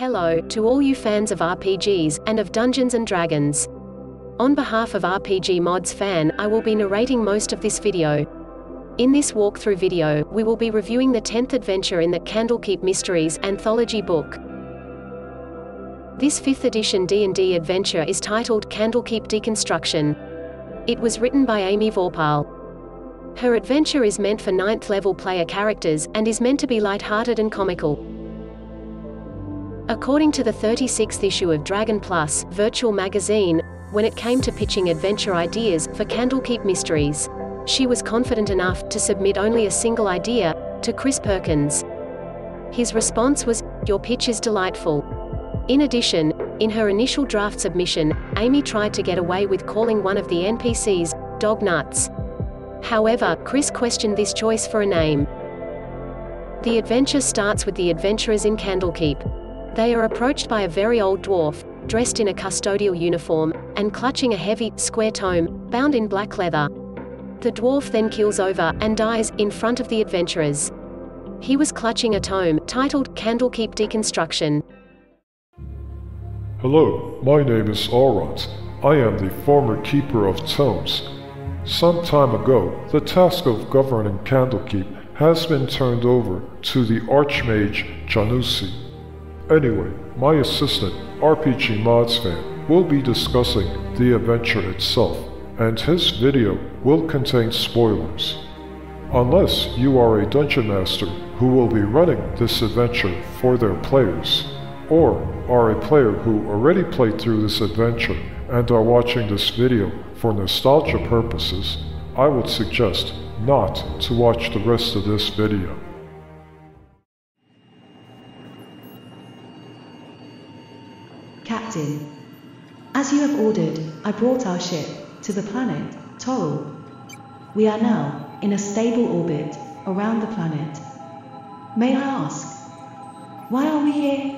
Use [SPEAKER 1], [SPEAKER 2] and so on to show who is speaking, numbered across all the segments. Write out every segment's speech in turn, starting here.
[SPEAKER 1] Hello to all you fans of RPGs and of Dungeons & Dragons. On behalf of RPGmodsFan, I will be narrating most of this video. In this walkthrough video, we will be reviewing the 10th adventure in the Candlekeep Mysteries anthology book. This 5th edition D&D adventure is titled Candlekeep Dekonstruktion. It was written by Amy Vorpahl. Her adventure is meant for 9th level player characters, and is meant to be light-hearted and comical. According to the 36th issue of Dragon Plus Virtual Magazine, when it came to pitching adventure ideas for Candlekeep Mysteries, she was confident enough to submit only a single idea to Chris Perkins. His response was, "Your pitch is delightful." In addition, in her initial draft submission, Amy tried to get away with calling one of the NPCs Dog Nuts. However, Chris questioned this choice for a name. The adventure starts with the adventurers in Candlekeep. They are approached by a very old dwarf, dressed in a custodial uniform, and clutching a heavy, square tome, bound in black leather. The dwarf then keels over and dies in front of the adventurers. He was clutching a tome titled Candlekeep Dekonstruktion.
[SPEAKER 2] Hello, my name is Alrond. I am the former keeper of tomes. Some time ago, the task of governing Candlekeep has been turned over to the Archmage Janusi. Anyway, my assistant, RPGmodsFan, will be discussing the adventure itself, and his video will contain spoilers. Unless you are a dungeon master who will be running this adventure for their players, or are a player who already played through this adventure and are watching this video for nostalgia purposes, I would suggest not to watch the rest of this video.
[SPEAKER 3] Captain, as you have ordered, I brought our ship to the planet Toril. We are now in a stable orbit around the planet. May I ask, why are we here?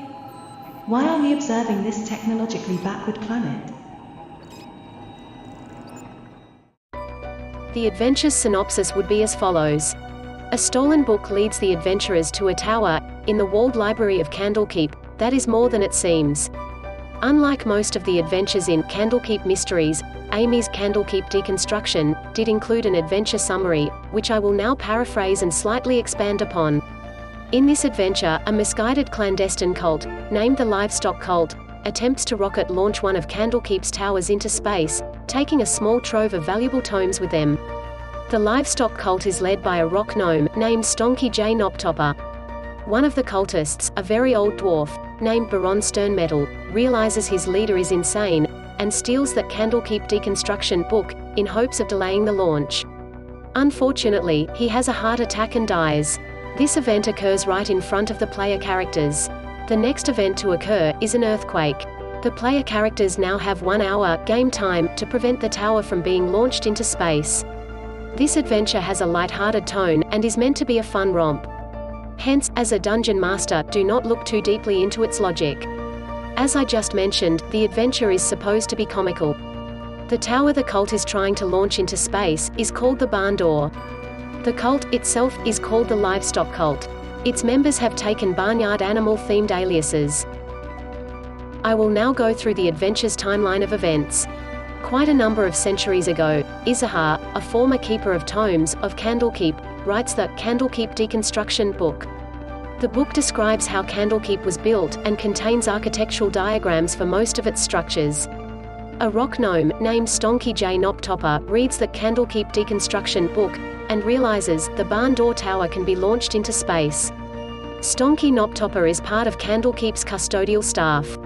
[SPEAKER 3] Why are we observing this technologically backward planet?
[SPEAKER 1] The adventure's synopsis would be as follows. A stolen book leads the adventurers to a tower in the walled library of Candlekeep that is more than it seems. Unlike most of the adventures in Candlekeep Mysteries, Amy's Candlekeep Dekonstruktion did include an adventure summary, which I will now paraphrase and slightly expand upon. In this adventure, a misguided clandestine cult, named the Livestock Cult, attempts to rocket launch one of Candlekeep's towers into space, taking a small trove of valuable tomes with them. The Livestock Cult is led by a rock gnome named Stonky J. Knobtopper. One of the cultists, a very old dwarf, named Baron Sternmetal, realizes his leader is insane, and steals the Candlekeep Dekonstruktion book, in hopes of delaying the launch. Unfortunately, he has a heart attack and dies. This event occurs right in front of the player characters. The next event to occur is an earthquake. The player characters now have 1 hour game time to prevent the tower from being launched into space. This adventure has a light-hearted tone, and is meant to be a fun romp. Hence, as a dungeon master, do not look too deeply into its logic. As I just mentioned, the adventure is supposed to be comical. The tower the cult is trying to launch into space is called the Barn Door. The cult itself is called the Livestock Cult. Its members have taken barnyard animal-themed aliases. I will now go through the adventure's timeline of events. Quite a number of centuries ago, Izahar, a former keeper of tomes of Candlekeep, writes the Candlekeep Dekonstruktion book. The book describes how Candlekeep was built and contains architectural diagrams for most of its structures. A rock gnome named Stonky J. Knobtopper reads the Candlekeep Dekonstruktion book and realizes the barn door tower can be launched into space. Stonky Knobtopper is part of Candlekeep's custodial staff.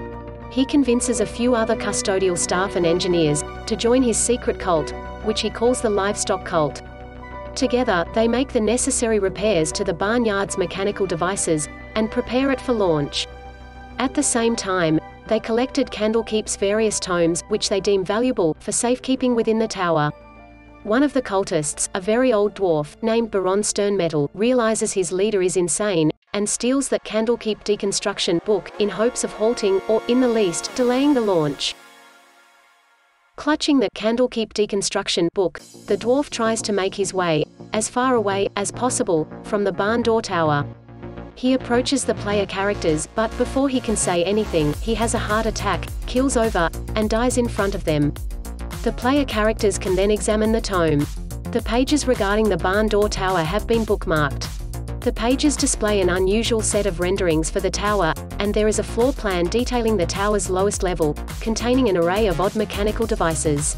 [SPEAKER 1] He convinces a few other custodial staff and engineers to join his secret cult, which he calls the Livestock Cult. Together, they make the necessary repairs to the barnyard's mechanical devices, and prepare it for launch. At the same time, they collected Candlekeep's various tomes, which they deem valuable for safekeeping within the tower. One of the cultists, a very old dwarf, named Baron Sternmetal, realizes his leader is insane, and steals the Candlekeep Dekonstruktion book, in hopes of halting, or, in the least, delaying the launch. Clutching the Candlekeep Dekonstruktion book, the dwarf tries to make his way, as far away as possible, from the barn door tower. He approaches the player characters, but before he can say anything, he has a heart attack, keels over, and dies in front of them. The player characters can then examine the tome. The pages regarding the barn door tower have been bookmarked. The pages display an unusual set of renderings for the tower, and there is a floor plan detailing the tower's lowest level, containing an array of odd mechanical devices.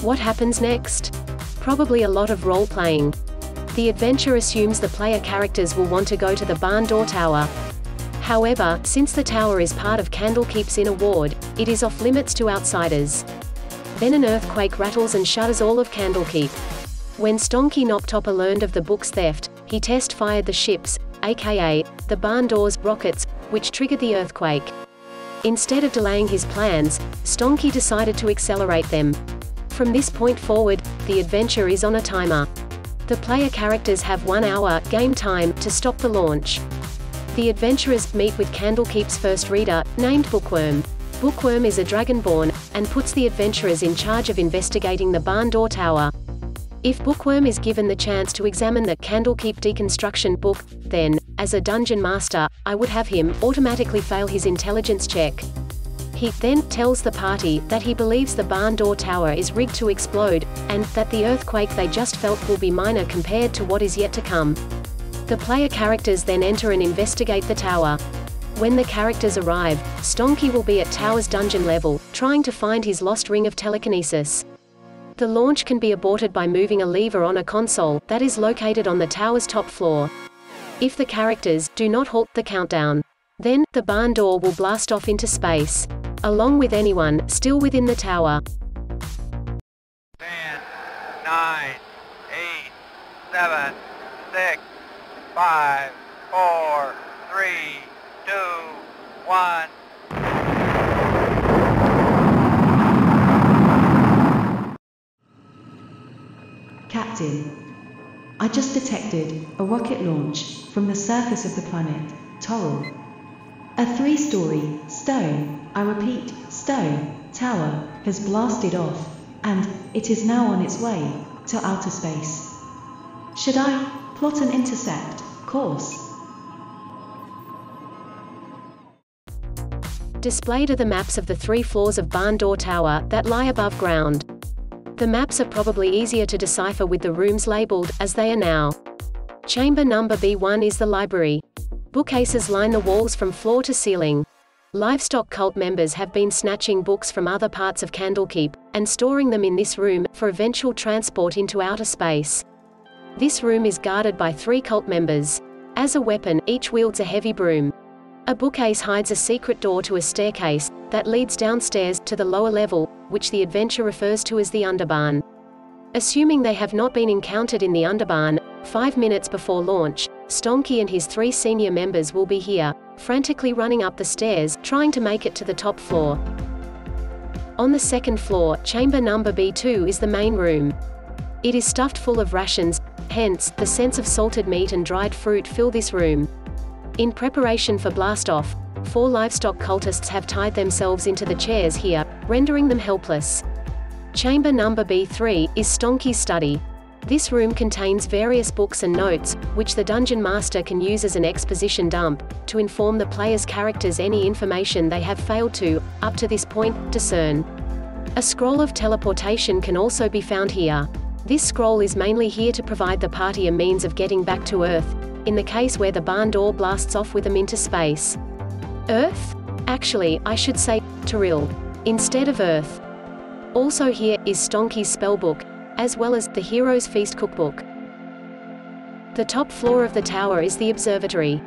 [SPEAKER 1] What happens next? Probably a lot of role-playing. The adventure assumes the player characters will want to go to the barn door tower. However, since the tower is part of Candlekeep's inner ward, it is off-limits to outsiders. Then an earthquake rattles and shudders all of Candlekeep. When Stonky Knocktopper learned of the book's theft, he test-fired the ships, aka the barn door's rockets, which triggered the earthquake. Instead of delaying his plans, Stonky decided to accelerate them. From this point forward, the adventure is on a timer. The player characters have 1 hour game time to stop the launch. The adventurers meet with Candlekeep's first reader, named Bookworm. Bookworm is a dragonborn, and puts the adventurers in charge of investigating the barn door tower. If Bookworm is given the chance to examine the Kandlekeep Dekonstruktion book, then, as a dungeon master, I would have him automatically fail his intelligence check. He then tells the party that he believes the barn door tower is rigged to explode, and that the earthquake they just felt will be minor compared to what is yet to come. The player characters then enter and investigate the tower. When the characters arrive, Stonky will be at tower's dungeon level, trying to find his lost ring of telekinesis. The launch can be aborted by moving a lever on a console that is located on the tower's top floor. If the characters do not halt the countdown, then the barn door will blast off into space, along with anyone still within the tower.
[SPEAKER 4] 10, 9, 8, 7, 6, 5, 4, 3, 2, 1.
[SPEAKER 3] Captain, I just detected a rocket launch from the surface of the planet, Toril. A 3-story, stone, I repeat, stone, tower has blasted off, and it is now on its way to outer space. Should I plot an intercept course?
[SPEAKER 1] Displayed are the maps of the 3 floors of Barn Door Tower that lie above ground. The maps are probably easier to decipher with the rooms labeled, as they are now. Chamber number B1 is the library. Bookcases line the walls from floor to ceiling. Livestock cult members have been snatching books from other parts of Candlekeep, and storing them in this room, for eventual transport into outer space. This room is guarded by 3 cult members. As a weapon, each wields a heavy broom. A bookcase hides a secret door to a staircase that leads downstairs to the lower level, which the adventure refers to as the underbarn. Assuming they have not been encountered in the underbarn, 5 minutes before launch, Stonky and his 3 senior members will be here, frantically running up the stairs, trying to make it to the top floor. On the 2nd floor, chamber number B2 is the main room. It is stuffed full of rations, hence, the scents of salted meat and dried fruit fill this room. In preparation for blast-off, 4 livestock cultists have tied themselves into the chairs here, rendering them helpless. Chamber number B3 is Stonky's study. This room contains various books and notes, which the dungeon master can use as an exposition dump, to inform the player's characters any information they have failed to, up to this point, discern. A scroll of teleportation can also be found here. This scroll is mainly here to provide the party a means of getting back to Earth, in the case where the barn door blasts off with them into space. Earth? Actually, I should say, Toril, instead of Earth. Also here is Stonky's spellbook, as well as the Hero's Feast cookbook. The top floor of the tower is the observatory.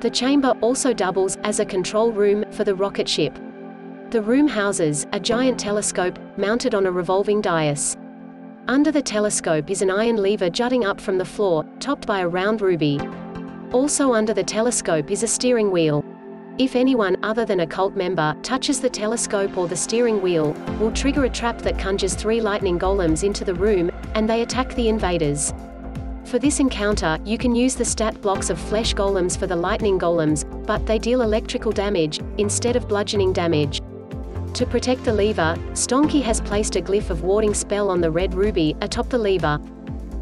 [SPEAKER 1] The chamber also doubles as a control room for the rocket ship. The room houses a giant telescope, mounted on a revolving dais. Under the telescope is an iron lever jutting up from the floor, topped by a round ruby. Also under the telescope is a steering wheel. If anyone other than a cult member touches the telescope or the steering wheel, will trigger a trap that conjures 3 lightning golems into the room, and they attack the invaders. For this encounter, you can use the stat blocks of flesh golems for the lightning golems, but they deal electrical damage, instead of bludgeoning damage. To protect the lever, Stonky has placed a glyph of warding spell on the red ruby atop the lever.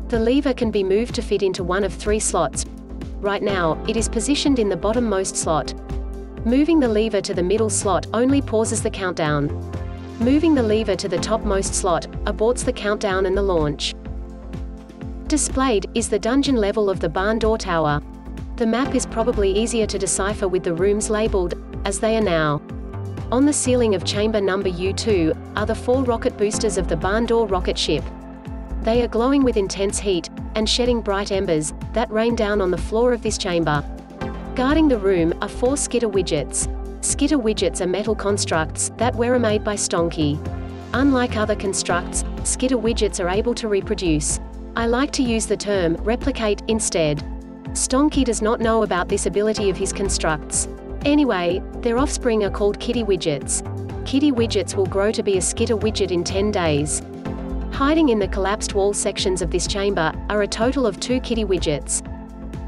[SPEAKER 1] The lever can be moved to fit into one of 3 slots. Right now, it is positioned in the bottommost slot. Moving the lever to the middle slot only pauses the countdown. Moving the lever to the topmost slot aborts the countdown and the launch. Displayed is the dungeon level of the barn door tower. The map is probably easier to decipher with the rooms labeled, as they are now. On the ceiling of chamber number U2 are the 4 rocket boosters of the barn door rocket ship. They are glowing with intense heat, and shedding bright embers, that rain down on the floor of this chamber. Guarding the room are 4 skitter widgets. Skitter widgets are metal constructs that were made by Stonky. Unlike other constructs, skitter widgets are able to reproduce. I like to use the term replicate instead. Stonky does not know about this ability of his constructs. Anyway, their offspring are called kitty widgets. Kitty widgets will grow to be a skitter widget in 10 days. Hiding in the collapsed wall sections of this chamber are a total of 2 kitty widgets.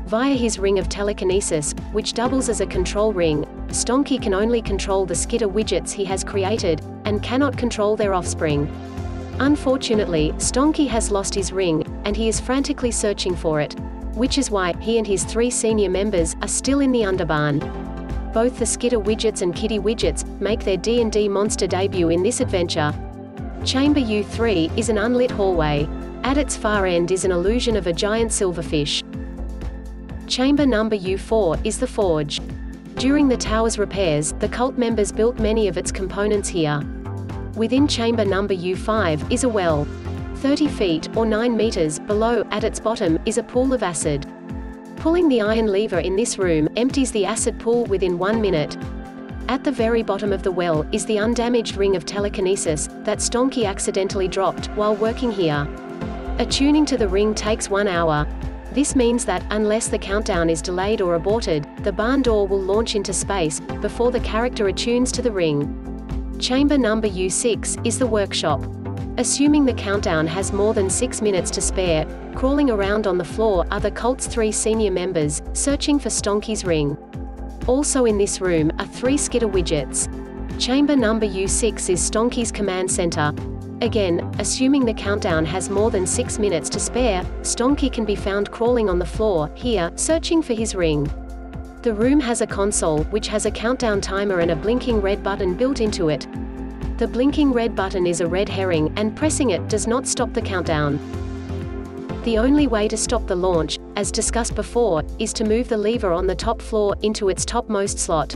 [SPEAKER 1] Via his ring of telekinesis, which doubles as a control ring, Stonky can only control the skitter widgets he has created, and cannot control their offspring. Unfortunately, Stonky has lost his ring, and he is frantically searching for it, which is why he and his 3 senior members are still in the underbarn. Both the skitter widgets and kitty widgets make their D&D monster debut in this adventure. Chamber U3 is an unlit hallway. At its far end is an illusion of a giant silverfish. Chamber number U4 is the forge. During the tower's repairs, the cult members built many of its components here. Within chamber number U5 is a well. 30 feet, or 9 meters, below, at its bottom, is a pool of acid. Pulling the iron lever in this room empties the acid pool within 1 minute. At the very bottom of the well is the undamaged ring of telekinesis that Stonky accidentally dropped while working here. Attuning to the ring takes 1 hour. This means that, unless the countdown is delayed or aborted, the barn door will launch into space before the character attunes to the ring. Chamber number U6 is the workshop. Assuming the countdown has more than 6 minutes to spare, crawling around on the floor are the cult's 3 senior members, searching for Stonky's ring. Also in this room are 3 skitter widgets. Chamber number U6 is Stonky's command center. Again, assuming the countdown has more than 6 minutes to spare, Stonky can be found crawling on the floor, here, searching for his ring. The room has a console, which has a countdown timer and a blinking red button built into it. The blinking red button is a red herring, and pressing it does not stop the countdown. The only way to stop the launch, as discussed before, is to move the lever on the top floor into its topmost slot.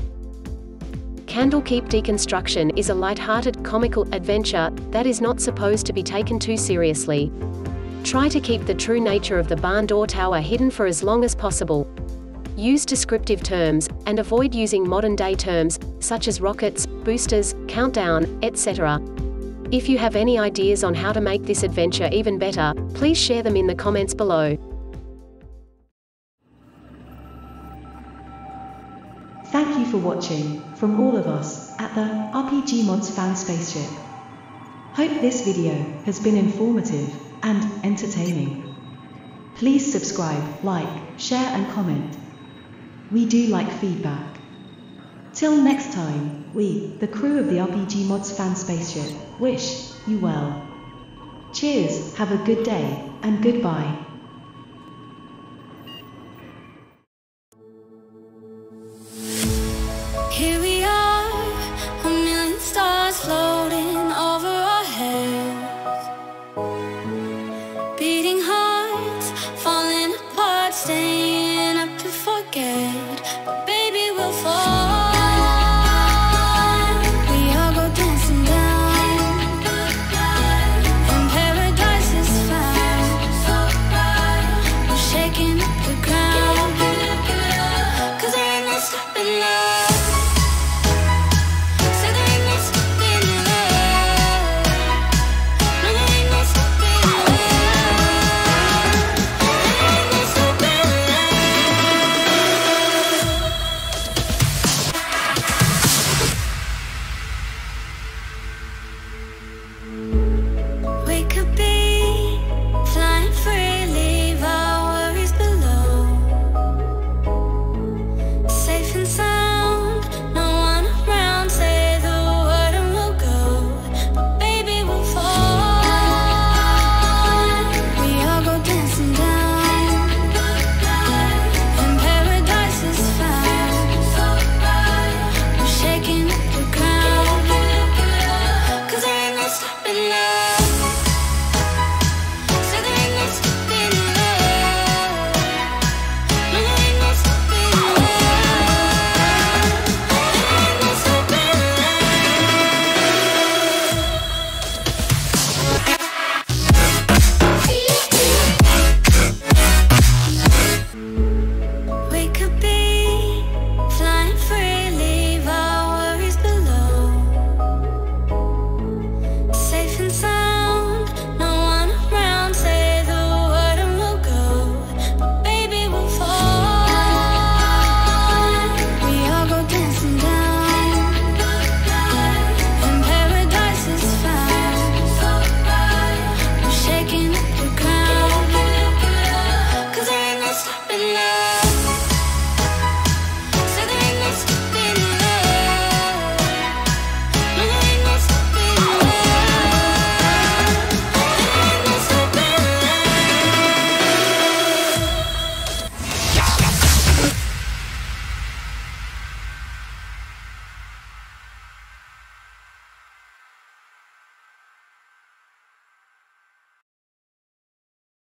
[SPEAKER 1] Kandlekeep Dekonstruktion is a light-hearted, comical adventure that is not supposed to be taken too seriously. Try to keep the true nature of the barn door tower hidden for as long as possible. Use descriptive terms, and avoid using modern-day terms, such as rockets, boosters, countdown, etc. If you have any ideas on how to make this adventure even better, please share them in the comments below.
[SPEAKER 3] Thank you for watching, from all of us, at the RPGmodsFan spaceship. Hope this video has been informative and entertaining. Please subscribe, like, share and comment. We do like feedback. Till next time, we, the crew of the RPGmodsFan spaceship, wish you well. Cheers, have a good day, and goodbye.